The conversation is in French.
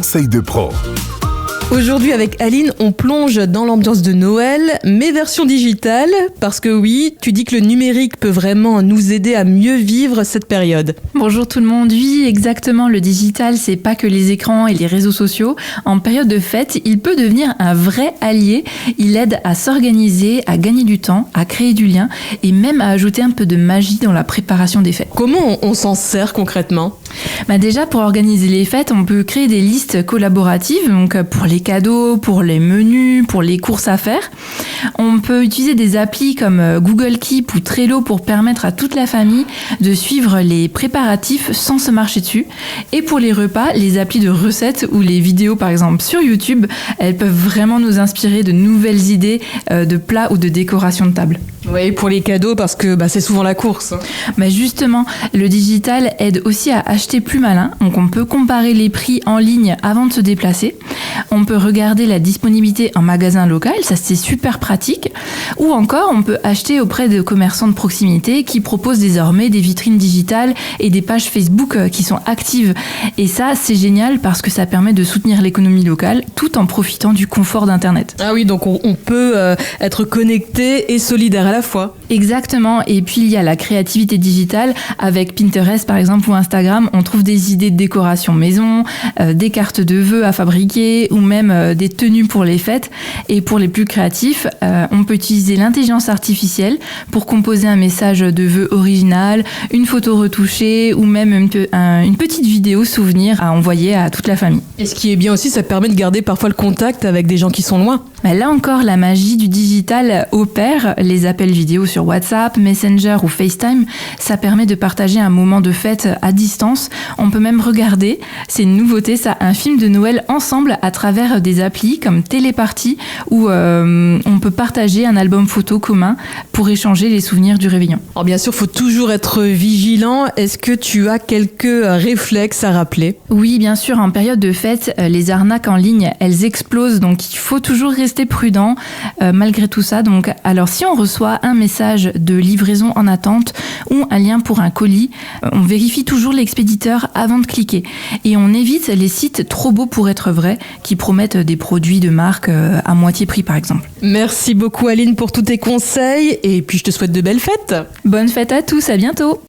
conseils de pro. Aujourd'hui avec Aline, on plonge dans l'ambiance de Noël, mais version digitale, parce que oui, tu dis que le numérique peut vraiment nous aider à mieux vivre cette période. Bonjour tout le monde, oui exactement, le digital c'est pas que les écrans et les réseaux sociaux. En période de fête, il peut devenir un vrai allié, il aide à s'organiser, à gagner du temps, à créer du lien et même à ajouter un peu de magie dans la préparation des fêtes. Comment on s'en sert concrètement ? Déjà pour organiser les fêtes, on peut créer des listes collaboratives, donc pour les cadeaux, pour les menus, pour les courses à faire. On peut utiliser des applis comme Google Keep ou Trello pour permettre à toute la famille de suivre les préparatifs sans se marcher dessus. Et pour les repas, les applis de recettes ou les vidéos par exemple sur YouTube, elles peuvent vraiment nous inspirer de nouvelles idées de plats ou de décoration de table. Oui, pour les cadeaux, parce que c'est souvent la course. Justement, le digital aide aussi à acheter plus malin. Donc on peut comparer les prix en ligne avant de se déplacer. On peut regarder la disponibilité en magasin local, ça c'est super pratique. Ou encore, on peut acheter auprès de commerçants de proximité qui proposent désormais des vitrines digitales et des pages Facebook qui sont actives. Et ça, c'est génial parce que ça permet de soutenir l'économie locale tout en profitant du confort d'Internet. Ah oui, donc on peut être connecté et solidaire à la fois. Exactement. Et puis il y a la créativité digitale avec Pinterest par exemple ou Instagram. On trouve des idées de décoration maison, des cartes de vœux à fabriquer ou même des tenues pour les fêtes. Et pour les plus créatifs, on peut utiliser l'intelligence artificielle pour composer un message de vœux original, une photo retouchée ou même une petite vidéo souvenir à envoyer à toute la famille. Et ce qui est bien aussi, ça permet de garder parfois le contact avec des gens qui sont loin. Là encore, la magie du digital opère. Les appels vidéo sur WhatsApp, Messenger ou FaceTime, ça permet de partager un moment de fête à distance. On peut même regarder, c'est une nouveauté ça, un film de Noël ensemble à travers des applis comme Téléparty où on peut partager un album photo commun pour échanger les souvenirs du réveillon. Alors bien sûr, il faut toujours être vigilant. Est-ce que tu as quelques réflexes à rappeler ? Oui, bien sûr, en période de fête, les arnaques en ligne, elles explosent, donc il faut toujours rester prudent malgré tout ça. Donc, alors si on reçoit un message de livraison en attente ou un lien pour un colis, on vérifie toujours l'expéditeur avant de cliquer. Et on évite les sites trop beaux pour être vrais qui promettent des produits de marque à moitié prix par exemple. Merci beaucoup Aline pour tous tes conseils et puis je te souhaite de belles fêtes. Bonne fête à tous, à bientôt.